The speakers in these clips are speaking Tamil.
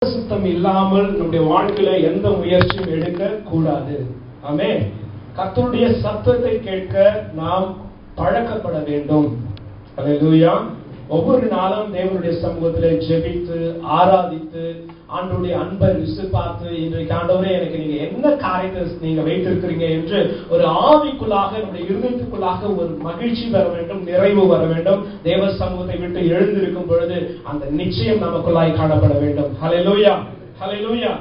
சுத்தம் இல்லாமல் நம்முடைய வாழ்க்கையில எந்த முயற்சியும் எடுக்க கூடாது. ஆமென். கர்த்தருடைய சத்தத்தை கேட்க நாம் பழக்கப்பட வேண்டும். அல்லேலூயா. ஒவ்வொரு நாளும் தேவனுடைய சமூகத்திலே ஜெபித்து ஆராதித்து ஆண்டவருடைய அன்பை விசுவாசித்து இன்றைக்கு ஆண்டவரே எனக்கு நீங்க என்ன காரியத்தை நீங்க வைத்திருக்கிறீங்க என்று ஒரு ஆவிக்குள்ளாக நம்முடைய இருதயத்துக்குள்ளாக ஒரு மகிழ்ச்சி வர வேண்டும், நிறைவு வர வேண்டும். தேவ சமூகத்தை விட்டு எழுந்திருக்கும் பொழுது அந்த நிச்சயம் நமக்குள்ளாய் காணப்பட வேண்டும். ஹல்லேலூயா, ஹல்லேலூயா.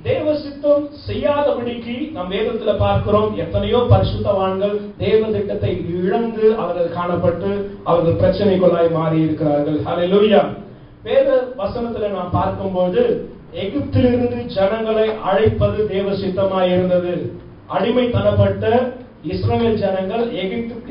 தேவ சித்தம் செய்யாதபடிக்கு நம் வேதத்துல பார்க்கிறோம். எத்தனையோ பரிசுத்தவான்கள் தேவ திட்டத்தை இழந்து அவர்கள் காணப்பட்டு அவர்கள் பிரச்சனைக்குள்ளாய் மாறி இருக்கிறார்கள். ஹல்லேலூயா. வேத வசனத்துல நாம் பார்க்கும்போது எகிப்திலிருந்து ஜனங்களை அழைப்பது தேவ சித்தமாய் இருந்தது. அடிமைத்தனப்பட்ட இஸ்ரவேல் ஜனங்கள்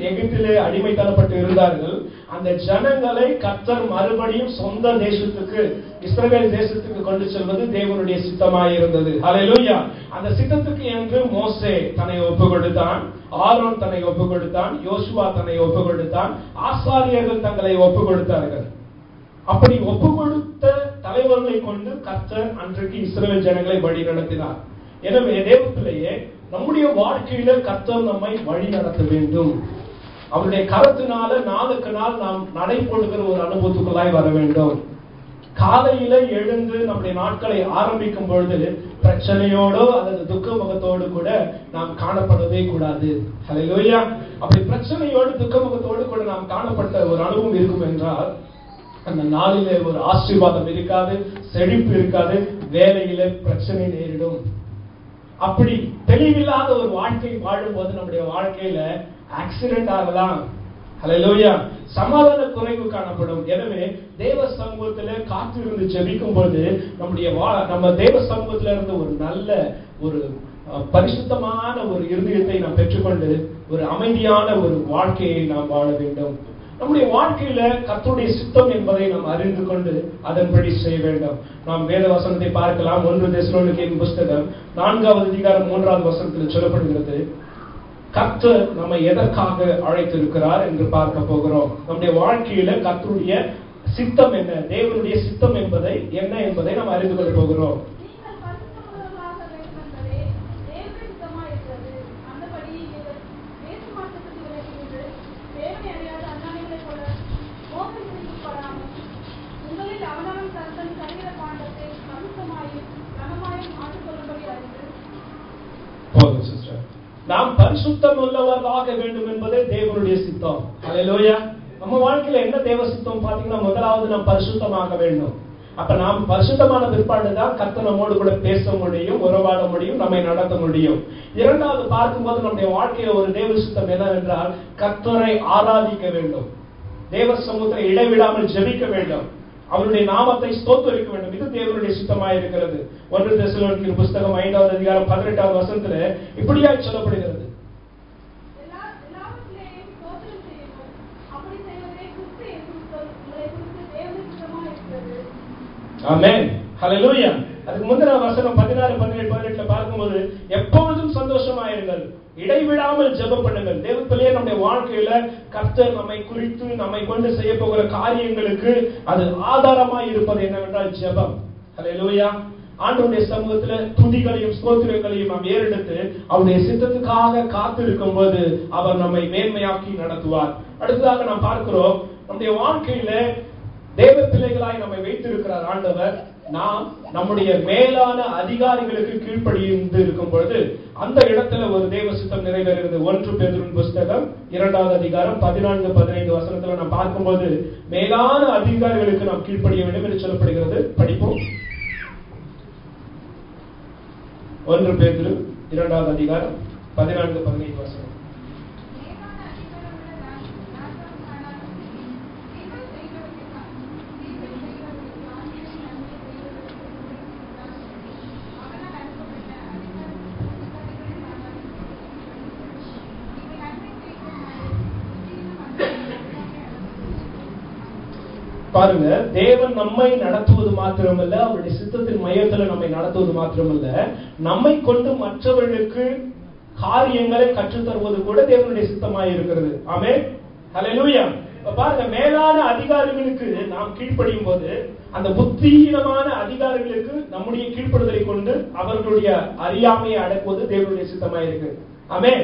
எகிப்திலே அடிமைத்தனப்பட்டு இருந்தார்கள். அந்த ஜனங்களை கர்த்தர் மறுபடியும் சொந்த தேசத்துக்கு இஸ்ரவேல் தேசத்துக்கு கொண்டு செல்வது தேவனுடைய சித்தமாய் இருந்தது. ஹல்லேலூயா. அந்த சித்தத்துக்கு என்று மோசே தன்னை ஒப்பு கொடுத்தான், ஆரோன் தன்னை ஒப்பு கொடுத்தான், யோசுவா தன்னை ஒப்பு கொடுத்தான், ஆசாரியர்கள் தங்களை ஒப்பு கொடுத்தார்கள். அப்படி ஒப்பு கொடுத்த தலைவர்களை கொண்டு கர்த்தர் அன்றைக்கு இஸ்ரவேல் ஜனங்களை வழி நடத்தினார். எனவே தேவத்திலேயே நம்முடைய வாழ்க்கையில கர்த்தர் நம்மை வழி நடத்த வேண்டும். அவருடைய கரத்தினால நாளுக்கு நாள் நாம் நடைபோடுகிற ஒரு அனுபவத்துக்குள்ளாய் வர வேண்டும். காலையில எழுந்து நம்முடைய நாட்களை ஆரம்பிக்கும் பொழுது பிரச்சனையோடோ அல்லது துக்க முகத்தோடு கூட நாம் காணப்படவே கூடாது. ஹல்லேலூயா. அப்படி பிரச்சனையோடு துக்க முகத்தோடு கூட நாம் காணப்பட்ட ஒரு அனுபவம் இருக்கும் என்றால் அந்த நாளிலே ஒரு ஆசீர்வாதம் இருக்காது, செழிப்பு இருக்காது, வேலையில பிரச்சனை நேரிடும். அப்படி தெளிவில்லாத ஒரு வாழ்க்கை வாழும்போது நம்முடைய வாழ்க்கையில ஆக்சிடென்ட் ஆகலாம். ஹல்லேலூயா. சமாதான குறைவு காணப்படும். எனவே தேவ சமூகத்தில காத்திருந்து ஜெபிக்கும் பொழுது நம்ம தேவ சமூகத்தில இருந்து ஒரு நல்ல ஒரு பரிசுத்தமான ஒரு இருதயத்தை நாம் பெற்றுக்கொண்டு ஒரு அமைதியான ஒரு வாழ்க்கையை நாம் வாழ வேண்டும். நம்முடைய வாழ்க்கையில கர்த்தருடைய சித்தம் என்பதை நாம் அறிந்து கொண்டு அதன்படி செய்ய வேண்டும். நாம் வேத வசனத்தை பார்க்கலாம். 1 தெசலோனிக்கேயர் புத்தகம் 4வது அதிகாரம் 3வது வசனத்தில் சொல்லப்படுகிறது, கர்த்தர் நம்மை எதற்காக அழைத்திருக்கிறார் என்று பார்க்க போகிறோம். நம்முடைய வாழ்க்கையில கர்த்தருடைய சித்தம் என்ன, தேவனுடைய சித்தம் என்பதை என்ன என்பதை நாம் அறிந்து கொள்ள போகிறோம். நாம் பரிசுத்தம் உள்ளவர்களாக வேண்டும் என்பதே தேவனுடைய சித்தம். ஹல்லேலூயா. நம்ம வாழ்க்கையில என்ன தேவ சித்தம் பாத்தீங்கன்னா, முதலாவது நாம் பரிசுத்தமாக வேண்டும். அப்ப நாம் பரிசுத்தமான பிற்பாடுதான் கர்த்தர் நம்மோடு கூட பேச முடியும், உறவாட முடியும், நம்மை நடத்த முடியும். இரண்டாவது பார்க்கும்போது நம்முடைய வாழ்க்கையில ஒரு தேவ சித்தம் என்னவென்றால் கர்த்தரை ஆராதிக்க வேண்டும், தேவ சமூகத்தை இடைவிடாமல் ஜெபிக்க வேண்டும், அவருடைய நாமத்தை ஸ்தோத்திரிக்க வேண்டும். இது தேவனுடைய சித்தமாய் இருக்கிறது. 1 தெசலோனிக்கேயர் புத்தகம் 5வது அதிகாரம் 18வது வசனத்துல இப்படியாய் சொல்லப்படுகிறது, ஆமென். ஹல்லேலூயா. அதுக்கு முந்தின வசனம் 16, 17, 18 பார்க்கும்போது எப்பொழுதும் சந்தோஷமாயிருங்கள், இடைவிடாமல் ஜெபம் பண்ணுங்கள். தேவத்திலே நம்முடைய வாழ்க்கையில கர்த்தர் நம்மை குறித்து நம்மை கொண்டு செய்ய போகிற காரியங்களுக்கு அது ஆதாரமாய் இருப்பது என்னவென்றால் ஜெபம். ஹல்லேலூயா. ஆண்டவருடைய சமூகத்துல துதிகளையும் ஸ்தோத்திரங்களையும் நாம் ஏறெடுத்து அவருடைய சித்தத்துக்காக காத்திருக்கும் போது அவர் நம்மை மேன்மையாக்கி நடத்துவார். அடுத்ததாக நாம் பார்க்கிறோம், நம்முடைய வாழ்க்கையில தேவ பிள்ளைகளாய் நம்மை வைத்திருக்கிறார் ஆண்டவர். நாம் நம்முடைய மேலான அதிகாரிகளுக்கு கீழ்ப்படிந்து இருக்கும் பொழுது அந்த இடத்துல ஒரு தேவ சித்தம் நிறைவேறுகிறது. 1 பேதுரு புத்தகம் 2வது அதிகாரம் 14, 15 வசனத்துல நாம் பார்க்கும்போது மேலான அதிகாரிகளுக்கு நாம் கீழ்ப்படிய வேண்டும் என்று சொல்லப்படுகிறது. படிப்போம். 1 பேதுரு 2வது அதிகாரம் 14, 15 வசனம். பாருங்க, தேவன் நம்மை நடத்துவது மாத்திரமல்ல, அவருடைய சித்தத்தின் மையத்தில் நம்மை நடத்துவது மாத்திரமல்ல, நம்மை கொண்டு மற்றவர்களுக்கு காரியங்களை கற்றுத்தருவது கூட தேவனுடைய சித்தமாய் இருக்கிறது. ஆமென். ஹல்லேலூயா. பாருங்க, மேலான அதிகாரிகளுக்கு நாம் கீழ்ப்படியும் போது அந்த புத்தியீனமான அதிகாரிகளுக்கு நம்முடைய கீழ்ப்படுதலை கொண்டு அவர்களுடைய அறியாமையை அடக்குவது தேவனுடைய சித்தமா இருக்கு. ஆமென்.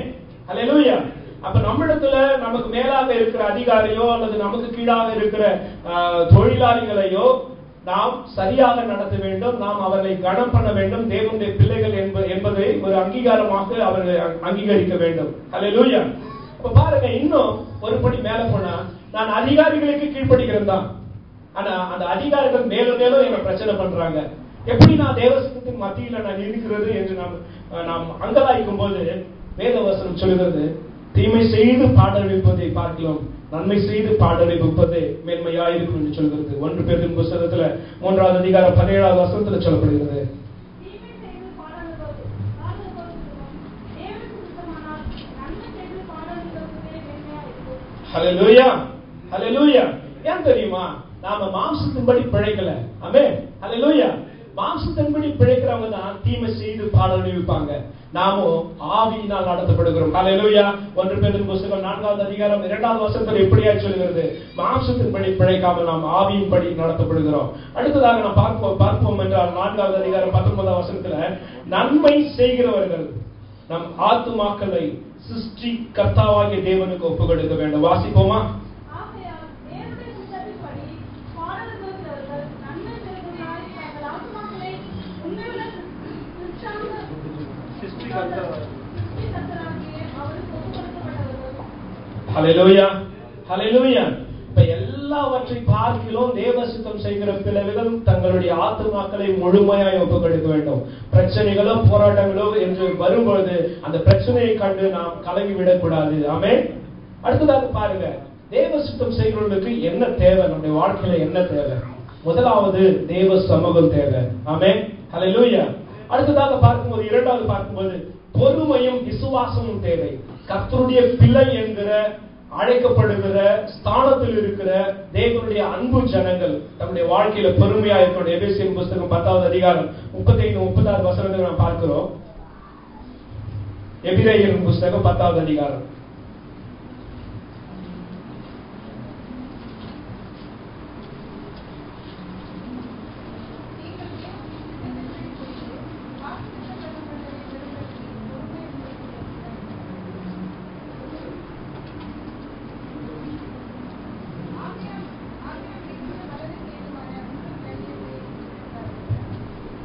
ஹல்லேலூயா. அப்ப நம்மிடத்துல நமக்கு மேலாக இருக்கிற அதிகாரியோ அல்லது நமக்கு கீழாக இருக்கிற தொழிலாளிகளையோ நாம் சரியாக நடத்த வேண்டும். நாம் அவர்களை கனம் பண்ண வேண்டும். தேவனுடைய பிள்ளைகள் என்பதை ஒரு அங்கீகாரமாக அவர்களை அங்கீகரிக்க வேண்டும். ஹல்லேலூயா. அப்ப பாருங்க, இன்னும் ஒரு படி மேல போனா, நான் அதிகாரிகளுக்கு கீழ்ப்படுகிறேன் தான், ஆனா அந்த அதிகாரிகள் மேலும் மேலும் என்ன பிரச்சனை பண்றாங்க. எப்படி நான் தேவசத்தின் மத்தியில நான் இருக்கிறது என்று நாம் அங்கலாய்க்கும் போது வேதவசனம் சொல்கிறது, தீமை செய்து பாடழிப்பதை பார்க்கலாம், நன்மை செய்து பாடழிப்பது மேன்மையாயிருக்கும் என்று சொல்கிறது. 1 பேதுரு புத்தகத்துல 3வது அதிகாரம் 17வது வசனத்துல சொல்லப்படுகிறது. ஹல்லேலூயா, ஹல்லேலூயா. ஏன் தெரியுமா? நாம மாம்சத்தின்படி பிழைக்கல. ஆமென். ஹல்லேலூயா. மாம்சத்தின்படி பிழைக்கிறவங்க தான் தீமை செய்து பாடழிப்பாங்க. நாமோ ஆவியினால் நடத்தப்படுகிறோம். ஹல்லேலூயா. 1 பேதுரு புத்தகம் 4வது அதிகாரம் 2வது வசனத்தில் எப்படியா சொல்கிறது? மாம்சத்தின்படி பிழைக்காமல் நாம் ஆவியின்படி நடத்தப்படுகிறோம். அடுத்ததாக நாம் பார்ப்போம் என்றால் 4வது அதிகாரம் 19வது வசனத்துல, நன்மை செய்கிறவர்கள் நம் ஆத்துமாக்களை சிருஷ்டி கர்த்தாவாகிய தேவனுக்கு ஒப்பு கொடுக்க வேண்டும். வாசிப்போமா? ஹல்லேலூயா, ஹல்லேலூயா. இப்ப எல்லாவற்றை பார்க்கிலும் தேவசித்தம் செய்கிற பிள்ளைகள் தங்களுடைய ஆத்துமாக்களை முழுமையாய் ஒப்புக்கொடுக்க வேண்டும். பிரச்சனைகளோ போராட்டங்களோ என்று வரும்பொழுது அந்த பிரச்சனையை கண்டு நாம் கலங்கிவிடக் கூடாது. ஆமென். அடுத்ததாக பாருங்க, தேவசித்தம் செய்கிறவர்களுக்கு என்ன தேவை, நம்முடைய வாழ்க்கையில என்ன தேவை? முதலாவது தேவ சமூகம் தேவை. ஆமென். ஹல்லேலூயா. அடுத்ததாக பார்க்கும்போது, இரண்டாவது பார்க்கும்போது பொறுமையும் விசுவாசமும் தேவை. கர்த்தருடைய பிள்ளை என்கிற அழைக்கப்படுகிற ஸ்தானத்தில் இருக்கிற தேவனுடைய அன்பு ஜனங்கள் நம்முடைய வாழ்க்கையில பொறுமையா இருக்கணும். எபேசியர் புத்தகம் 10வது அதிகாரம் 35-36 வசனங்களை நாம் பார்க்கிறோம். எபிரேயர் புத்தகம் 10வது அதிகாரம்.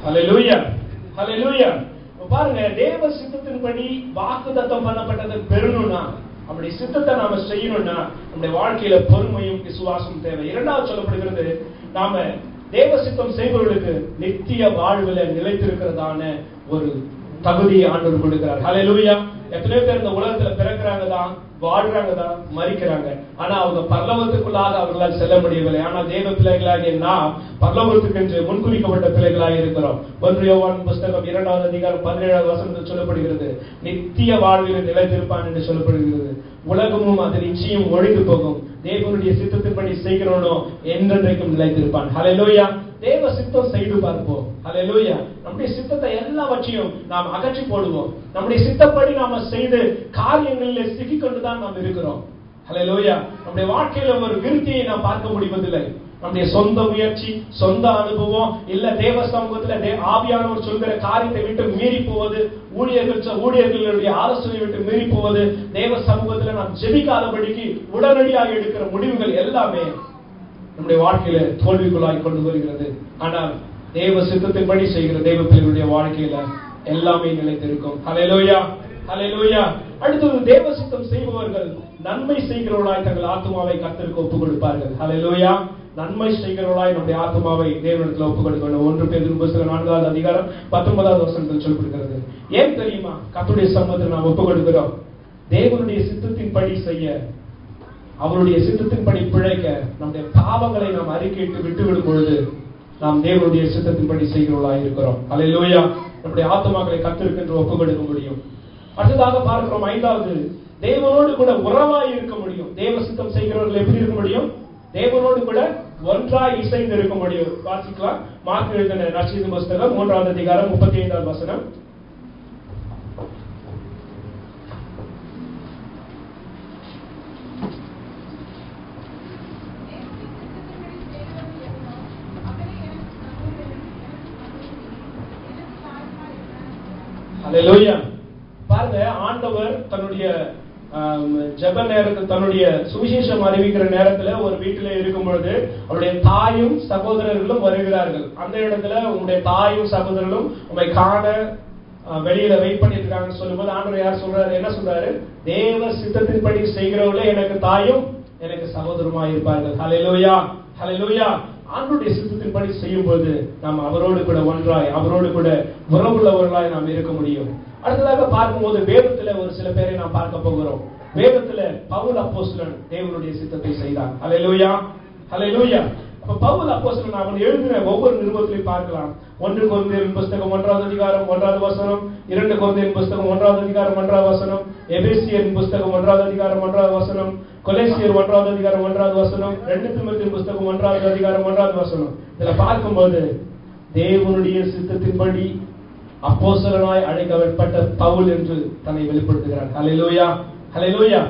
ஹல்லேலூயா, ஹல்லேலூயா. பாருங்க, தேவ சித்தத்தின்படி வாக்குத்தத்தம் பண்ணப்பட்டது பெறணும்னா, நம்முடைய சித்தத்தை நாம செய்யணும்னா நம்முடைய வாழ்க்கையில பொறுமையும் விசுவாசமும் தேவை. இரண்டாவது சொல்லப்படுகிறது, நாம தேவ சித்தம் செய்பவர்களுக்கு நித்திய வாழ்வுல நிலைத்திருக்கிறதான ஒரு தகுதியை ஆண்டவர் கொடுக்கிறார். ஹல்லேலூயா. எத்தனையோ பேர் இந்த உலகத்துல பிறக்கிறாங்க தான், வாழ்றாங்க தான், மரிக்கிறாங்க. ஆனா அவங்க பரலோகத்துக்குள்ளாக அவர்களால் செல்ல முடியவில்லை. ஆனா தேவ பிள்ளைகளாகிய நாம் பரலோகத்துக்கு என்று முன்குறிக்கப்பட்ட பிள்ளைகளாக இருக்கிறோம். 1 யோவான் புத்தகம் 2வது அதிகாரம் 17வது வசனத்தில் சொல்லப்படுகிறது, நித்திய வாழ்வில் நிலைத்திருப்பான் என்று சொல்லப்படுகிறது. உலகமும் அது நிச்சயம் ஒழிந்து போகும், தேவனுடைய சித்தத்தின்படி செய்கிறவனோ என்றென்றைக்கும் நிலைத்திருப்பான். ஹல்லேலூயா. தேவ சித்தம் செய்து பார்ப்போம். ஹல்லேலூயா. நம்முடைய சித்தத்தை எல்லாவற்றையும் நாம் அகற்றி போடுவோம். நம்முடைய சித்தப்படி நாம செய்து காரியங்களில் சிக்கிக்கொண்டுதான் நாம் இருக்கிறோம். ஹல்லேலூயா. நம்முடைய வாழ்க்கையில ஒரு விருத்தியை நாம் பார்க்க முடிவதில்லை. நம்முடைய சொந்த முயற்சி, சொந்த அனுபவம், இல்ல தேவ சமூகத்துல ஆவியானவர் சொல்கிற காரியத்தை விட்டு மீறி போவது, ஊழியர்களுடைய ஆலோசனை விட்டு மீறி போவது, தேவ சமூகத்துல நாம் ஜெபிக்காதபடிக்கு உடனடியாக எடுக்கிற முடிவுகள் எல்லாமே நம்முடைய வாழ்க்கையில தோல்விக்குள்ளாய் கொண்டு வருகிறது. ஆனால் தேவ சித்தத்தின்படி செய்கிற தேவ பிள்ளைகளுடைய வாழ்க்கையில எல்லாமே நிலைத்திருக்கும். ஹல்லேலூயா, ஹல்லேலூயா. அடுத்தது, தேவ சித்தம் செய்பவர்கள் நன்மை செய்கிறவர்களாய் தங்கள் ஆத்துமாவை கர்த்தருக்கு ஒப்புக் கொடுப்பார்கள். ஹல்லேலூயா. நன்மை செய்கிறவர்களாய் நம்முடைய ஆத்துமாவை தேவனிடத்தில் ஒப்புக் கொடுக்கணும். 1 பேதுரு புத்தகம் 4வது அதிகாரம் 19வது வசனத்தில் சொல்லப்படுகிறது. ஏன் தெரியுமா கர்த்தருடைய சமூகத்தில் நாம் ஒப்புக் கொடுக்கிறோம்? தேவனுடைய சித்தத்தின்படி செய்ய, அவருடைய சித்தத்தின்படி பிழைக்க, நம்முடைய பாவங்களை நாம் அறிக்கையிட்டு விட்டுவிடும் பொழுது நாம் தேவனுடைய சித்தத்தின்படி செய்கிறவர்களாய் இருக்கிறோம். ஹல்லேலூயா. நம்முடைய ஆத்துமாக்களை கர்த்தருக்கு என்று ஒப்புக் கொடுக்க முடியும். அடுத்ததாக பார்க்கிறோம், 5வது, தேவனோடு கூட உறவாய் இருக்க முடியும். தேவ சித்தம் செய்கிறவர்கள் எப்படி இருக்க முடியும்? தேவனோடு கூட ஒன்றாய் இசைந்து இருக்க முடியும். வாசிக்கலாம். மார்க் எழுதின நற்செய்தி புத்தகம் 3வது அதிகாரம் 35வது வசனம். ஹல்லேலூயா. பாருங்க, ஆண்டவர் தன்னுடைய ஜெப நேரத்தில், தன்னுடைய சுவிசேஷம் அறிவிக்கிற நேரத்துல ஒரு வீட்டில இருக்கும் பொழுது அவருடைய தாயும் சகோதரர்களும் வருகிறார்கள். அந்த இடத்துல உங்களுடைய தாயும் சகோதரர்களும் உங்களை காண வெளியில வெயிட் பண்ணிட்டு இருக்காங்கன்னு சொல்லும்போது ஆண்டவர் யார் சொல்றாரு, என்ன சொல்றாரு? தேவ சித்தத்தின்படி செய்கிறவர்களே எனக்கு தாயும் எனக்கு சகோதரமா இருப்பார்கள். ஹல்லேலூயா, ஹல்லேலூயா. ஆண்டவருடைய சித்தத்தின்படி செய்யும் போது நாம் அவரோடு கூட ஒன்றாய், அவரோடு கூட உறவுள்ளவர்களாய் நாம் இருக்க முடியும். அடுத்ததாக பார்க்கும்போது வேதத்துல ஒரு சில பேரை நாம் பார்க்க போகிறோம். வேதத்துல பவுல் அப்போஸ்தலன் தேவனுடைய சித்தத்தை செய்தார். ஹல்லேலூயா, ஹல்லேலூயா. அப்ப பவுல் அப்போஸ்தலன் அவன் எழுதின ஒவ்வொரு நிருபத்திலையும் பார்க்கலாம். 1 கொரிந்தியர் புத்தகம் 1வது அதிகாரம் 1வது வசனம், 2 கொரிந்தியர் புத்தகம் 1வது அதிகாரம் 1வது வசனம், எபேசியர் புத்தகம் 1வது அதிகாரம் 1வது வசனம், கொலோசியர் 1வது அதிகாரம் 1வது வசனம், 2 தீமோத்தேயு புத்தகம் 1வது அதிகாரம் 1வது வசனம். இதுல பார்க்கும்போது தேவனுடைய சித்தத்தின்படி அப்போஸ்தலனாய் அழைக்கப்பட்ட பவுல் என்று தன்னை வெளிப்படுத்துகிறார். Hallelujah, hallelujah.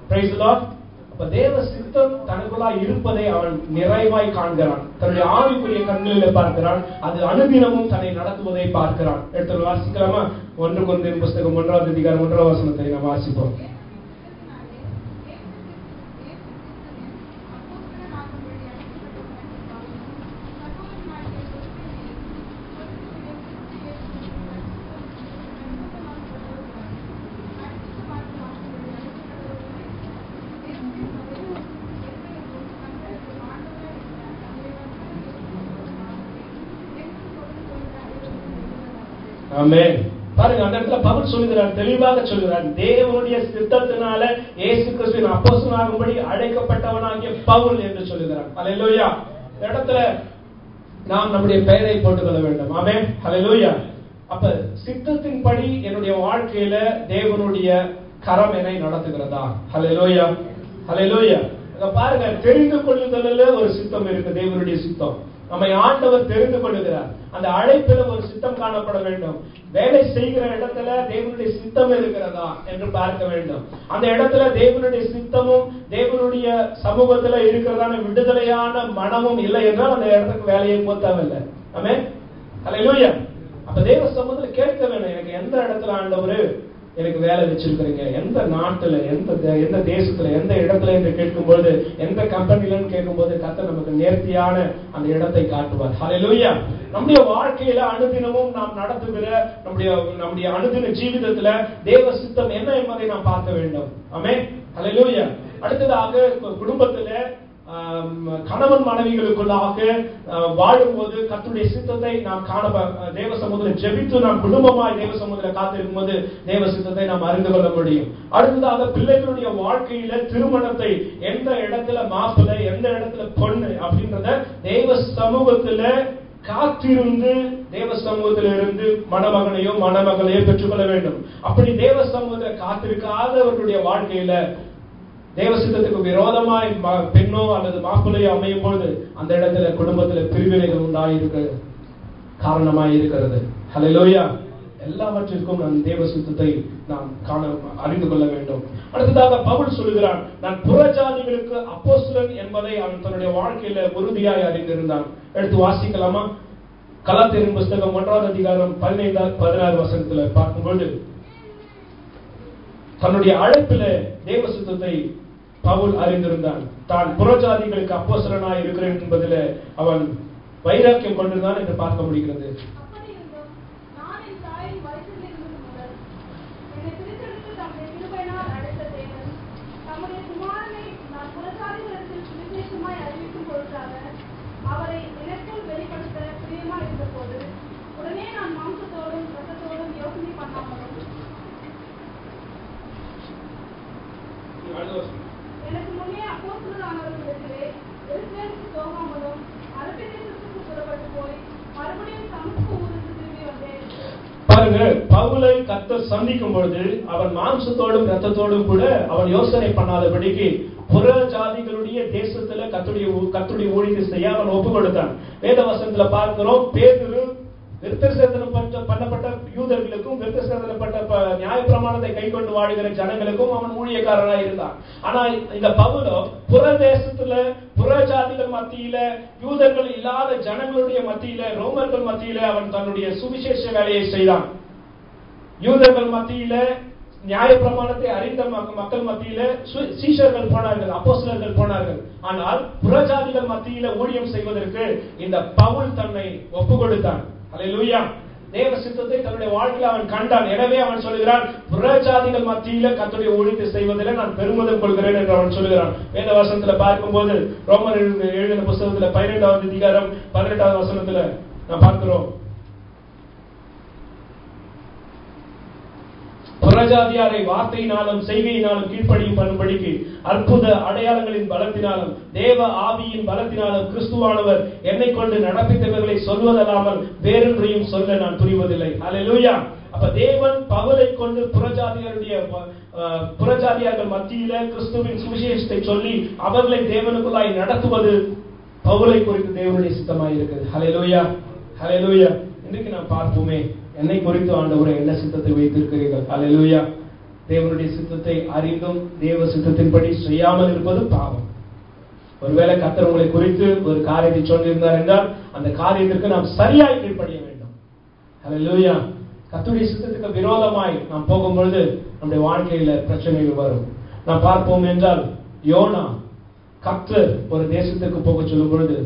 Praise the lord. அப்ப தேவ சித்தம் தனக்குள்ளாய் இருப்பதை அவன் நிறைவாய் காண்கிறான். தன்னுடைய ஆவிக்குரிய கண்களிலே பார்க்கிறான். அது அனுதினமும் தன்னை நடத்துவதை பார்க்கிறான். எடுத்து வாசிக்கலாமா? 1 கொரிந்தியர் புத்தகம் 1வது அதிகாரம் 1வது வசனத்தை நாம் வாசிப்போம். ஆமென். பாருங்க, அந்த இடத்துல பவுல் சொல்லுகிறார், தெளிவாக சொல்லுகிறார், தேவனுடைய சித்தத்தினால இயேசு கிறிஸ்துவின் அப்போஸ்தலனாகும்படி அழைக்கப்பட்டவனாகிய பவுல் என்று சொல்லுகிறார். ஹல்லேலூயா. இந்த இடத்துல நாம் நம்முடைய பெயரை போட்டுக்கொள்ள வேண்டும். ஆமென், ஹல்லேலூயா. அப்ப சித்தத்தின்படி என்னுடைய வாழ்க்கையில தேவனுடைய கரம் என்னை நடத்துகிறதா? ஹல்லேலூயா, ஹல்லேலூயா. பாருங்க, தெரிந்து கொள்ளுதல்ல ஒரு சித்தம் இருக்கு, தேவனுடைய சித்தம். நம்மை ஆண்டவர் தெரிந்து கொள்ளுகிறார். அந்த அழைப்பில் ஒரு சித்தம் காணப்பட வேண்டும். வேலை செய்கிற இடத்துல தேவனுடைய சித்தம் இருக்கிறதா என்று பார்க்க வேண்டும். அந்த இடத்துல தேவனுடைய சித்தமும் தேவனுடைய சமூகத்துல இருக்கிறதான விடுதலையான மனமும் இல்லை என்றால் அந்த இடத்துக்கு வேலையை போத்தவில்லை. ஆமென், ஹல்லேலூயா. அப்ப தேவ சமூகத்துல கேட்க வேண்டும், எனக்கு எந்த இடத்துல ஆண்டவரு எனக்கு வேலை வச்சிருக்கிறீங்க, எந்த நாட்டுல, எந்த தேசத்துல, எந்த இடத்துல என்று கேட்கும்போது, எந்த கம்பெனில கேட்கும்போது கர்த்தர் நமக்கு நேர்த்தியான அந்த இடத்தை காட்டுவார். ஹல்லேலூயா. நம்முடைய வாழ்க்கையில அனுதினமும் நாம் நடத்துகிற நம்முடைய அனுதின ஜீவிதத்துல தேவ சித்தம் என்ன என்பதை நாம் பார்க்க வேண்டும். ஆமென், ஹல்லேலூயா. அடுத்ததாக குடும்பத்துல கணவன் மனைவிகளுக்குள்ளாக வாழும்போது கர்த்தருடைய சித்தத்தை நாம் காண தேவ சமூகத்தில் ஜெபித்து நாம் குடும்பமாய் தேவ சமூகத்தில் காத்திருக்கும் போது தேவ சித்தத்தை நாம் அறிந்து கொள்ள முடியும். அடுத்ததாக பிள்ளைகளுடைய வாழ்க்கையில திருமணத்தை எந்த இடத்துல மாப்பிள்ளை, எந்த இடத்துல பொண்ணு அப்படின்றத தேவ சமூகத்துல காத்திருந்து தேவ சமூகத்திலிருந்து மணமகனையோ மணமகளையோ பெற்றுக்கொள்ள வேண்டும். அப்படி தேவ சமூகத்தில் காத்திருக்காதவர்களுடைய வாழ்க்கையில தேவ சித்தத்துக்கு விரோதமாய் பெண்ணோ அல்லது மாப்பிள்ளையோ அமையும் பொழுது அந்த இடத்துல குடும்பத்துல பிரிவினைகள் உண்டாயிருக்க காரணமாய் இருக்கிறது. ஹல்லேலூயா. எல்லாவற்றிற்கும் நான் தேவ சித்தத்தை நாம் அறிந்து கொள்ள வேண்டும். அடுத்ததாக பவுல் சொல்லுகிறான், நான் புறஜாதிகளுக்கு அப்போஸ்தலன் என்பதை அவன் தன்னுடைய வாழ்க்கையில உறுதியாய் அறிந்திருந்தான். எடுத்து வாசிக்கலாமா? கலாத்தியரின் புத்தகம் 1வது அதிகாரம் 15-16 வசனத்துல பார்க்கும்போது தன்னுடைய அழைப்பில தேவ சித்தத்தை பவுல் அறிந்திருந்தான். தான் புறஜாதிகளுக்கு அப்போஸ்தலனாய் இருக்கிறேன் என்பதில் அவன் வைராக்கியம் கொண்டிருந்தான் என்று பார்க்க முடிகிறது. எனக்கு முன்னே அப்போஸ்தலனானவர்களிடத்திலே எருசலேமுக்கு போகாமலும் அரபி தேசத்துக்கு புறப்பட்டு போய் மறுபடியும் தமஸ்கு ஊருக்கு திரும்பி வந்தேன். பாருங்க, பவுலை கர்த்தர் சந்திக்கும் பொழுது அவன் மாம்சத்தோடும் இரத்தத்தோடும் கூட அவன் யோசனை பண்ணாதபடிக்கு புற ஜாதிகளுடைய தேசத்துல கர்த்தருடைய ஊழியத்தை செய்ய அவன் ஒப்பு கொடுத்தான். வேத வசனத்துல பார்க்கிறோம், பேதுரு விருத்தசேதனம் பண்ணப்பட்ட யூதர்களுக்கும் விருத்தசேதனப்பட்ட நியாயப்பிரமாணத்தை கை கொண்டு வாழ்கிற ஜனங்களுக்கும் அவன் ஊழியக்காரனாக இருந்தான். ஆனா இந்த பவுலோ புறதேசத்துல புற ஜாதிகள் மத்தியில, யூதர்கள் இல்லாத ஜனங்களுடைய மத்தியில, ரோமர்கள் மத்தியில அவன் தன்னுடைய சுவிசேஷ வேலையை செய்தான். யூதர்கள் மத்தியில நியாயப்பிரமாணத்தை அறிந்த மக்கள் மத்தியில சீஷர்கள் போனார்கள், அப்போஸ்தலர்கள் போனார்கள். ஆனால் புறஜாதிகள் மத்தியில ஊழியம் செய்வதற்கு இந்த பவுல் தன்னை ஒப்பு கொடுத்தான். அல்லேலூயா. தேவ சித்தத்தை தன்னுடைய வாழ்க்கையில் அவன் கண்டான். எனவே அவன் சொல்கிறான், புறஜாதிகள் மத்தியில கர்த்தருடைய ஊழியத்தை செய்வதில் நான் பெருமிதம் கொள்கிறேன் என்று அவன் சொல்கிறான். வேத வசனத்துல பார்க்கும்போது ரோமர் எழுதின புத்தகத்துல 12வது அதிகாரம் 18வது வசனத்துல நான் பார்க்கிறோம், புறஜாதியாரை வார்த்தையினாலும் செய்கையினாலும் கீழ்ப்படியும் பண்ணும்படிக்கு அற்புத அடையாளங்களின் பலத்தினாலும் தேவ ஆவியின் பலத்தினாலும் கிறிஸ்துவானவர் என்னை கொண்டு நடப்பித்தவர்களை சொல்வதல்லாமல் வேறொன்றையும் சொல்ல நான் புரிவதில்லை. அல்லேலூயா. அப்ப தேவன் பவுலை கொண்டு புறஜாதியார்கள் மத்தியில கிறிஸ்துவின் சுவிசேஷத்தை சொல்லி அவர்களை தேவனுக்குள்ளாய் நடத்துவது பவுலை குறித்து தேவனுடைய சித்தமாய் இருக்குது. அல்லேலூயா, அல்லேலூயா. இன்றைக்கு நாம் பார்ப்போமே, என்னை குறித்து ஆண்டவரே என்ன சித்தத்தை வைத்திருக்கிறீர்கள். அல்லேலூயா. தேவனுடைய சித்தத்தை அறிந்தும் தேவ சித்தத்தின்படி செய்யாமல் இருப்பது பாவம். ஒருவேளை கர்த்தர் உங்களை குறித்து ஒரு காரியத்தை சொல்லியிருந்தார் என்றால் அந்த காரியத்திற்கு நாம் சரியாய் கீழ்ப்படிய வேண்டும். அல்லேலூயா. கர்த்தருடைய சித்தத்துக்கு விரோதமாய் நாம் போகும்பொழுது நம்முடைய வாழ்க்கையில பிரச்சனைகள் வரும். நாம் பார்ப்போம் என்றால் யோனா கர்த்தர் ஒரு தேசத்திற்கு போக சொல்லும் பொழுது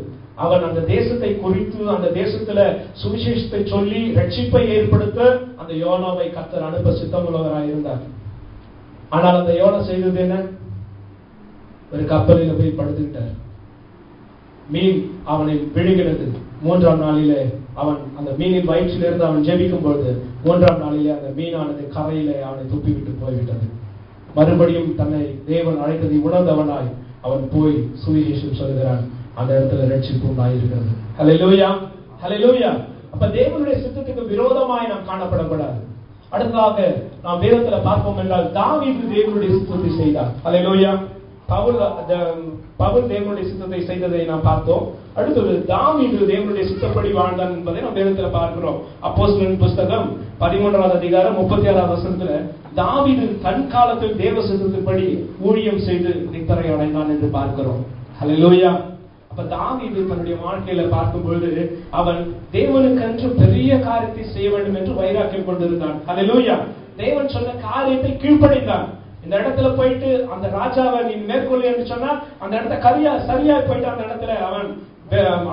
அவன் அந்த தேசத்தை குறித்து அந்த தேசத்துல சுவிசேஷத்தை சொல்லி ரட்சிப்பை ஏற்படுத்த அந்த யோனாவை கர்த்தர் அனுப்ப சித்தமுள்ளவராய் இருந்தார். ஆனால் அந்த யோனா செய்தது என்ன? ஒரு கப்பலில் போய் படுத்துக்கிட்டார். மீன் அவனை விழுகிறது. 3ஆம் நாளிலே அவன் அந்த மீனின் வயிற்றிலிருந்து அவன் ஜெபிக்கும் பொழுது 3ஆம் நாளிலே அந்த மீனானது கரையிலே அவனை துப்பிவிட்டு போய்விட்டது. மறுபடியும் தன்னை தேவன் அழைத்ததை உணர்ந்தவனாய் அவன் போய் சுவிசேஷம் சொல்கிறான். அந்த இடத்துல ரட்சிப்பு உண்டாயிருக்கிறது. ஹல்லேலூயா, ஹல்லேலூயா. அப்ப தேவனுடைய சித்தத்துக்கு விரோதமாய் நாம் காணப்படக்கூடாது. அடுத்ததாக நாம் வேதத்துல பார்ப்போம் என்றால் தாவீது தேவனுடைய சித்தத்தை செய்தார். ஹல்லேலூயா. பவுல் தேவனுடைய சித்தத்தை செய்ததை நாம் பார்த்தோம். அடுத்தது தாவீது தேவனுடைய சித்தப்படி வாழ்ந்தான் என்பதை நாம் வேதத்துல பார்க்கிறோம். அப்போஸ்தலரின் புத்தகம் 13வது அதிகாரம் 36வது வசனத்துல தாவீது தன் காலத்தில் தேவ சித்தத்தின்படி ஊழியம் செய்து நித்திரை அடைந்தான் என்று பார்க்கிறோம். ஹல்லேலூயா. அப்ப தாவீது தன்னுடைய வாழ்க்கையில பார்க்கும் பொழுது அவன் தேவனுக்கென்று பெரிய காரியத்தை செய்ய வேண்டும் என்று வைராக்கியம் கொண்டிருந்தான். ஹல்லேலூயா. தேவன் சொன்ன காரியத்தை கீழ்ப்படிந்தான். இந்த இடத்துல போயிட்டு அந்த ராஜாவை நீ மேற்கொள்ளு என்று சொன்னா அந்த இடத்த சரியா போயிட்டு அந்த இடத்துல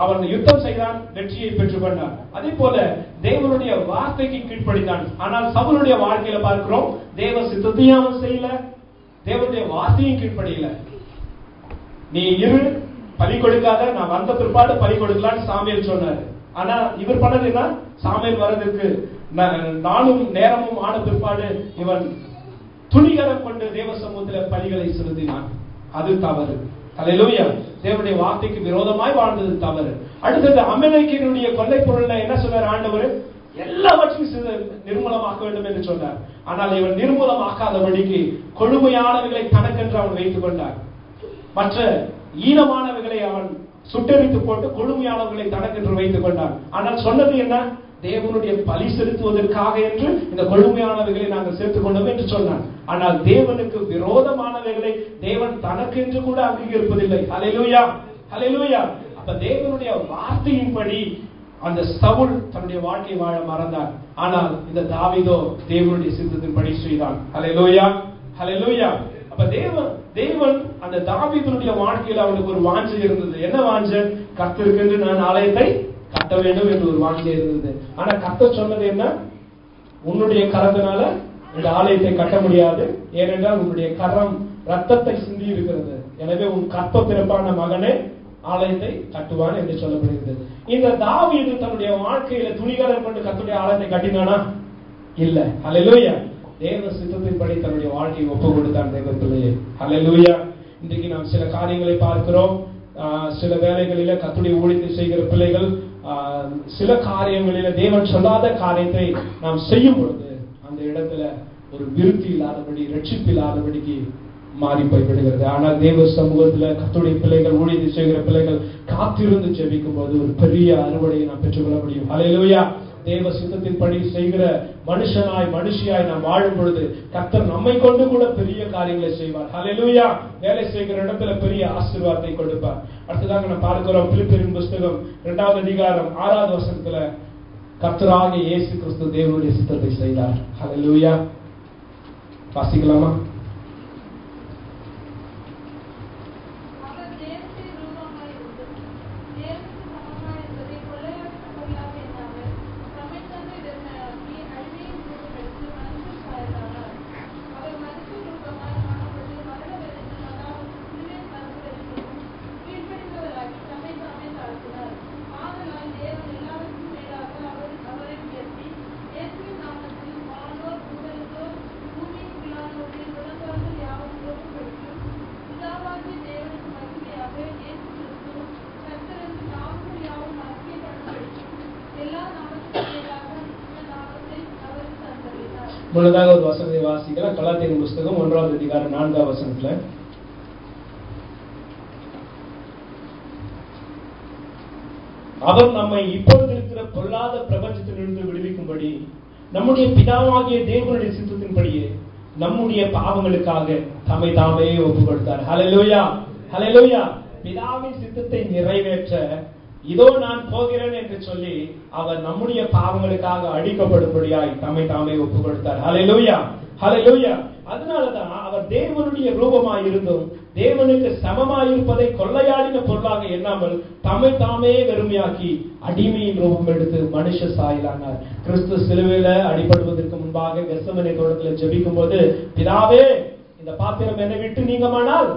அவன் யுத்தம் செய்தான், வெற்றியை பெற்றுக் கொண்டான். அதே போல தேவனுடைய வார்த்தைக்கு கீழ்ப்படிந்தான். ஆனால் சவுலுடைய வாழ்க்கையில பார்க்கிறோம், தேவ சித்தத்தையும் அவன் செய்யல, தேவனுடைய வார்த்தையும் கீழ்ப்படியல. நீ இரு, பலி கொடுக்காத, நான் வந்த பிற்பாடு பலி கொடுக்கலான்னு சாமுவேல் சொன்னாரு. ஆனா இவர் பண்ணது என்ன? சாமுவேல் வர்றதுக்கு நாளும் நேரமும் ஆன பிற்பாடு இவன் துணிகரம் கொண்டு தேவ சமூகத்தில் பலிகளை செலுத்தினான். அது தவறு. அல்லேலூயா. தேவனுடைய வார்த்தைக்கு விரோதமாய் வாழ்ந்தது தவறு. அடுத்தது அமலேக்கியனுடைய கொள்ளை பொருள்ல என்ன சொன்னார் ஆண்டவர்? எல்லாவற்றையும் நிர்மூலமாக்க வேண்டும் என்று சொன்னார். ஆனால் இவன் நிர்மூலமாக்காதபடிக்கு கொழுமையானவர்களை தனக்கென்று அவன் வைத்துக் கொண்டார். மற்ற ஈனமானவர்களை அவன் சுட்டெரித்து போட்டு கொழுமையானவர்களை தனக்கென்று வைத்துக் கொண்டான். ஆனால் சொன்னது என்ன? தேவனுடைய பலி செலுத்துவதற்காக என்று இந்த கொழுமையானவர்களை நாங்கள் சேர்த்துக் கொண்டோம் என்று சொன்னான். ஆனால் தேவனுக்கு விரோதமானவர்களை தேவன் தனக்கென்று கூட அங்கீகரிப்பதில்லை. ஹல்லேலூயா, ஹல்லேலூயா. அப்ப தேவனுடைய வார்த்தையின்படி அந்த சவுல் தன்னுடைய வாழ்க்கை வாழ மறந்தான். ஆனால் இந்த தாவீதோ தேவனுடைய சித்தத்தின்படி செய்தான். ஹல்லேலூயா, ஹல்லேலூயா. அப்ப தேவன் அந்த தாவீதுடைய வாழ்க்கையில் அவனுக்கு ஒரு வாஞ்சை இருந்தது. என்ன வாஞ்சை? கர்த்தருக்கு நான் ஆலயத்தை கட்ட வேண்டும் என்று ஒரு வாஞ்சை இருந்தது. ஆனா கர்த்தர் சொன்னது என்ன? உன்னுடைய கரத்தினால இந்த ஆலயத்தை கட்ட முடியாது, ஏனென்றால் உன்னுடைய கரம் ரத்தத்தை சிந்தி இருக்கிறது. எனவே உன் கற்ப பிறப்பான மகனே ஆலயத்தை கட்டுவான் என்று சொல்லப்படுகிறது. இந்த தாவீது தன்னுடைய வாழ்க்கையில துணிகரம் கொண்டு கர்த்தருடைய ஆலயத்தை கட்டினானா? இல்ல. ஹல்லேலூயா. தேவ சித்தத்தின்படி தன்னுடைய வாழ்க்கையை ஒப்பு கொடுத்தான் தேவ பிள்ளையே. ஹல்லேலூயா. இன்றைக்கு நாம் சில காரியங்களை பார்க்கிறோம். சில வேளைகளில கர்த்தருடைய ஊழியத்தை செய்கிற பிள்ளைகள் சில காரியங்களில தேவன் சொல்லாத காரியத்தை நாம் செய்யும் பொழுது அந்த இடத்துல ஒரு விருத்தி இல்லாதபடி, ரட்சிப்பு இல்லாதபடிக்கு மாறி போய்விடுகிறது. ஆனால் தேவ சமூகத்துல கர்த்தருடைய பிள்ளைகள், ஊழியத்தை செய்கிற பிள்ளைகள் காத்திருந்து ஜெபிக்கும் போது ஒரு பெரிய அறுவடையை நாம் பெற்றுக்கொள்ள முடியும். ஹல்லேலூயா. தேவ சித்தத்தின்படி செய்கிற மனுஷியாய் நாம் வாழும் பொழுது கர்த்தர் நம்மை கொண்டு கூட பெரிய காரியங்களை செய்வார். ஹல்லேலூயா. வேலை செய்கிற இடத்துல பெரிய ஆசீர்வாதத்தை கொடுப்பார். அடுத்ததாக நாம் பார்க்கிறோம் பிலிப்பியரின் புத்தகம் 2வது அதிகாரம் 6வது வசனத்துல கர்த்தராகிய இயேசு கிறிஸ்து தேவனுடைய சித்தத்தை செய்தார். ஹல்லேலூயா. வாசிக்கலாமா? முன்னதாக ஒரு வசனத்தை வாசிக்கலாம். கலாத்தியர் புஸ்தகம் 1வது அதிகாரம் 4வது வசனத்துல, அவர் நம்மை இப்பொழுது இருக்கிற பொல்லாத பிரபஞ்சத்திலிருந்து விடுவிக்கும்படி நம்முடைய பிதாவாகிய தேவனுடைய சித்தத்தின்படியே நம்முடைய பாவங்களுக்காக தம்மை தாமே ஒப்பு கொடுத்தார். ஹல்லேலூயா, ஹல்லேலூயா. பிதாவின் சித்தத்தை நிறைவேற்ற இதோ நான் போகிறேன் என்று சொல்லி அவர் நம்முடைய பாவங்களுக்காக அடிக்கப்படும்படியாய் தம்மை தாமே ஒப்பு கொடுத்தார். ஹல்லேலூயா, ஹல்லேலூயா. அதனாலதான் அவர் தேவனுடைய ரூபமாய் இருந்தும் தேவனுக்கு சமமாயிருப்பதை கொள்ளையாடின பொருளாக எண்ணாமல் தம்மை தாமே வெறுமையாக்கி அடிமையின் ரூபம் எடுத்து மனுஷ சாயலானார். கிறிஸ்து சிலுவையில அடிபடுவதற்கு முன்பாக கெத்செமனே தோட்டத்தில் ஜெபிக்கும் போது, பிதாவே இந்த பாத்திரம் என்னை விட்டு நீங்கமானால்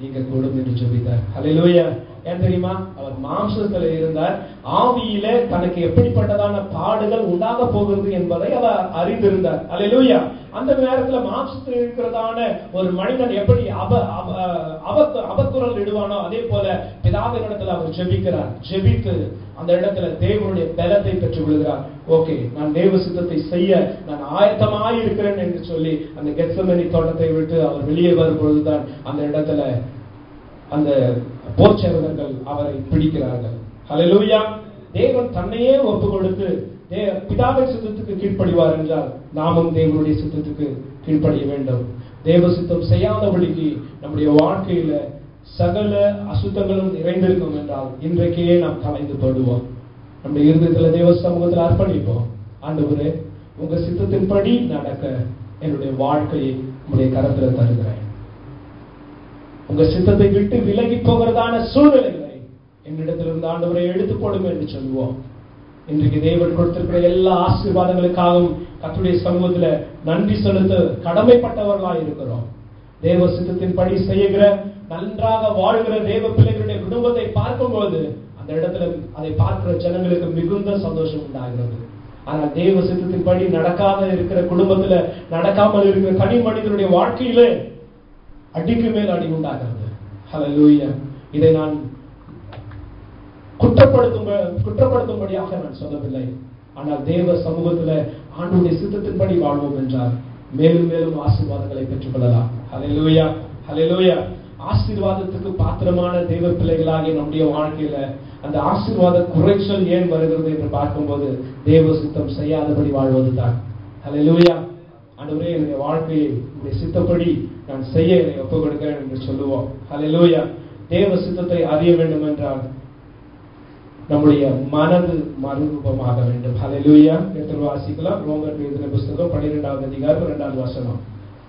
நீங்க கூடும் என்று ஜெபித்தார். ஹல்லேலூயா. ஏன் தெரியுமா? அவர் மாம்சத்துல இருந்தார். ஆவியில தனக்கு எப்படிப்பட்டதான பாடுகள் உண்டாக போகிறது என்பதை அவர் அறிந்திருந்தார். ஹல்லேலூயா. அந்த நேரத்துல மாம்சத்தில் இருக்கிறதான ஒரு மனிதன் எப்படி அவக்குரல் இடுவானோ அதே போல பிதாவினிடத்துல அவர் ஜெபிக்கிறார். ஜெபித்து அந்த இடத்துல தேவனுடைய பலத்தை பெற்றுக் கொள்கிறார். ஓகே, நான் தேவ சித்தத்தை செய்ய நான் ஆயத்தமாய் இருக்கிறேன் என்று சொல்லி அந்த கெத்செமனே தோட்டத்தை விட்டு அவர் வெளியே வரும் பொழுதுதான் அந்த இடத்துல அந்த போர்ச்சேவகர்கள் அவரை பிடிக்கிறார்கள். ஹல்லேலூயா. தேவன் தன்னையே ஒப்பு கொடுத்து பிதாவின் சித்தத்துக்கு கீழ்ப்படிவார் என்றால் நாமும் தேவனுடைய சித்தத்துக்கு கீழ்ப்படிய வேண்டும். தேவ சித்தம் செய்யாதபடிக்கு நம்முடைய வாழ்க்கையில சகல அசுத்தங்களும் நிறைந்திருக்கும் என்றால் இன்றைக்கே நாம் கலைந்து போடுவோம். நம்முடைய இருதயத்துல தேவ சமூகத்தில் அர்ப்பணிப்போம். ஆண்டவரே, உங்க சித்தத்தின்படி நடக்க என்னுடைய வாழ்க்கையை உங்களுடைய கரத்துல தருகிறேன். உங்க சித்தத்தை விட்டு விலகி போகிறதான சூழ்நிலைகளை என்னிடத்திலிருந்து ஆண்டவரை எடுத்து போடும் என்று சொல்லுவோம். இன்றைக்கு தேவன் கொடுத்திருக்கிற எல்லா ஆசீர்வாதங்களுக்காகவும் கர்த்தருடைய சமூகத்துல நன்றி செலுத்த கடமைப்பட்டவர்களாய் இருக்கிறோம். தேவ சித்தத்தின்படி செய்கிற நன்றாக வாழ்கிற தேவ பிள்ளைகளுடைய குடும்பத்தை பார்க்கும்போது அந்த இடத்துல அதை பார்க்கிற ஜனங்களுக்கு மிகுந்த சந்தோஷம் உண்டாகிறது. ஆனால் தேவ சித்தத்தின்படி நடக்காத இருக்கிற குடும்பத்துல நடக்காமல் இருக்கிற தனி மனிதனுடைய வாழ்க்கையில அடிக்கு மேல் அடி உண்டாகிறது. ஹல்லேலூயா. இதை நான் குற்றப்படுத்தும்படியாக நான் சொல்லவில்லை. ஆனால் தேவ சமூகத்துல ஆண்டவருடைய சித்தத்தின்படி வாழ்வோம் என்றால் மேலும் மேலும் ஆசீர்வாதங்களை பெற்றுக் கொள்ளலாம். ஹல்லேலூயா, ஹல்லேலூயா. ஆசீர்வாதத்துக்கு பாத்திரமான தேவ பிள்ளைகளாகிய நம்முடைய வாழ்க்கையில அந்த ஆசீர்வாத குறைச்சல் ஏன் வருகிறது என்று பார்க்கும்போது தேவ சித்தம் செய்யாதபடி வாழ்வதுதான். ஹல்லேலூயா. ஆண்டவரே, என்னுடைய வாழ்க்கையை உங்களுடைய சித்தப்படி நான் செய்ய என்னை ஒப்புக் கொடுக்கிறேன் என்று சொல்லுவோம். ஹல்லேலூயா. தேவ சித்தத்தை அறிய வேண்டும் என்றால் நம்முடைய மனது மறுரூபமாக வேண்டும். ஹல்லேலூயா. எடுத்து வாசிக்கலாம். ரோமர் எழுதின புஸ்தகம் 12வது அதிகாரம் 2வது வசனம்.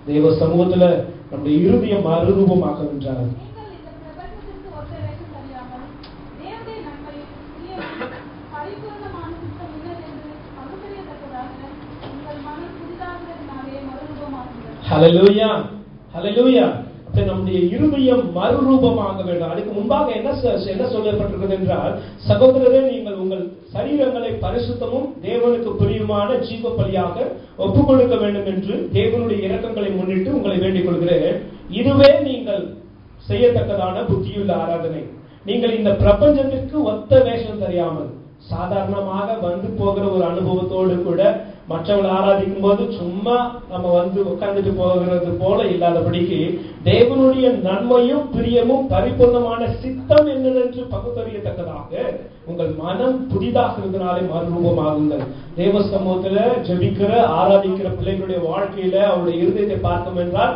தேவ சமூகத்துல நம்முடைய இருதயம் மறுரூபமாக என்றால் ஹல்லேலூயா, ஹல்லேலூயா. அப்ப நம்முடைய இருதயம் மறுரூபமாக வேண்டும். அதுக்கு முன்பாக என்ன சொல்லப்பட்டிருக்கிறது என்றால், சகோதரரே, நீங்கள் உங்கள் சரீரங்களை பரிசுத்தமும் தேவனுக்கு பிரியமான ஜீவ பலியாக ஒப்புக் கொடுக்க வேண்டும் என்று தேவனுடைய இரக்கங்களை முன்னிட்டு உங்களை வேண்டிக் கொள்கிறேன். இதுவே நீங்கள் செய்யத்தக்கதான புத்தியுள்ள ஆராதனை. நீங்கள் இந்த பிரபஞ்சத்திற்கு ஒத்த வேஷம் தெரியாமல் சாதாரணமாக வந்து போகிற ஒரு அனுபவத்தோடு கூட மற்றவங்களை ஆராதிக்கும் போது சும்மா நம்ம வந்து உட்கார்ந்துட்டு போகிறது போல இல்லாதபடிக்கு தேவனுடைய நன்மையும் பிரியமும் பரிபூர்ணமான சித்தம் என்னவென்று பகுத்தறியத்தக்கதாக உங்கள் மனம் புதிதாகிறதுனாலே மறுரூபமாகுங்கள். தேவ சமூகத்துல ஜெபிக்கிற ஆராதிக்கிற பிள்ளைகளுடைய வாழ்க்கையில அவருடைய இருதயத்தை பார்க்கும் என்றால்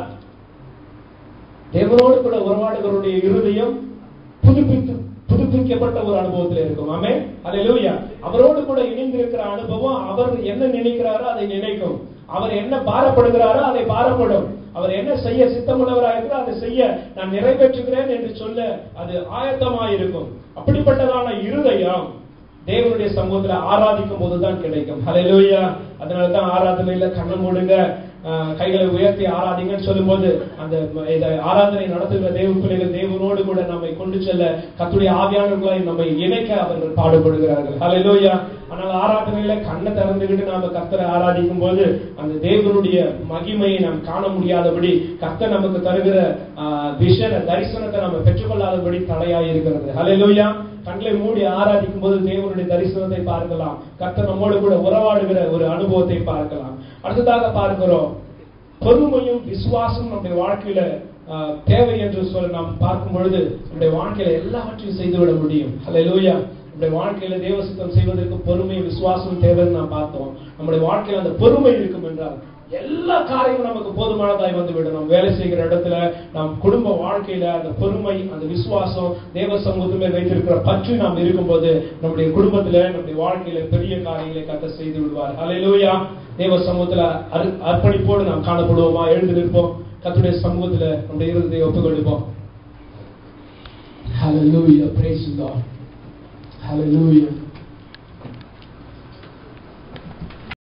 புதுப்பித்து புதுப்பிக்கப்பட்ட ஒரு அனுபவத்தில் இருக்கும். ஆமென், அல்லேலூயா. அவரோடு கூட இணைந்திருக்கிற அனுபவம், அவர் என்ன நினைக்கிறாரோ அதை நினைக்கும், அவர் என்ன பாரப்படுகிறாரோ அதை பாரப்படும், அவர் என்ன செய்ய சித்தமுள்ளவராயிருக்கிறார் அதை செய்ய நான் நிறைவேற்றுகிறேன் என்று சொல்ல அது ஆயத்தமாயிருக்கும். அப்படிப்பட்டதான இருதயம் தேவனுடைய சமூகத்துல ஆராதிக்கும் போதுதான் கிடைக்கும். ஹல்லேலூயா. அதனாலதான் ஆராதனையில கண்ணை மூடுங்க, கைகளை உயர்த்தி ஆராதிங்கன்னு சொல்லும் போது அந்த ஆராதனை நடத்துகிற தேவ பிள்ளைகள் தேவனோடு கூட நம்மை கொண்டு செல்ல கர்த்தருடைய ஆவியானவர்களை நம்மை இணைக்க அவர்கள் பாடுபடுகிறார்கள். ஹல்லேலூயா. ஆனால் ஆராதனையில கண்ணை திறந்துகிட்டு நாம கர்த்தரை ஆராதிக்கும் போது அந்த தேவனுடைய மகிமையை நாம் காண முடியாதபடி, கர்த்தர் நமக்கு தருகிற தரிசனத்தை நம்ம பெற்றுக்கொள்ளாதபடி தடையாய் இருக்கிறது. ஹல்லேலூயா. கண்களை மூடி ஆராதிக்கும் போது தேவனுடைய தரிசனத்தை பார்க்கலாம், கர்த்தர் நம்மோடு கூட உறவாடுகிற ஒரு அனுபவத்தை பார்க்கலாம். அடுத்ததாக பார்க்கிறோம், பொறுமையும் விசுவாசம் நம்முடைய வாழ்க்கையில தேவை என்று சொல்ல நாம் பார்க்கும் பொழுது நம்முடைய வாழ்க்கையில எல்லாவற்றையும் செய்துவிட முடியும். ஹல்லேலூயா. நம்முடைய வாழ்க்கையில தேவ சித்தம் செய்வதற்கு பொறுமை விசுவாசம் தேவைன்னு நாம் பார்த்தோம். நம்முடைய வாழ்க்கையில அந்த பொறுமை இருக்கும் என்றால் எல்லா காரியமும் நமக்கு போதுமானதாய் வந்துவிடும். நாம் வேலை செய்கிற இடத்துல, நாம் குடும்ப வாழ்க்கையில அந்த பொறுமை, அந்த விசுவாசம், தேவ சமூகத்திலே வைத்திருக்கிற பற்றி நாம் இருக்கும்போது நம்முடைய குடும்பத்துல, நம்முடைய வாழ்க்கையில பெரிய காரியங்களை கர்த்தர் செய்து விடுவார். ஹல்லேலூயா. தேவ சமூகத்துல அர்ப்பணிப்போடு நாம் காணப்படுவோமா? எழுந்து நிற்போம், கர்த்தருடைய சமூகத்துல நம்முடைய இருதயத்தை ஒப்புக் கொடுப்போம். Hallelujah. Praise the lord. Hallelujah.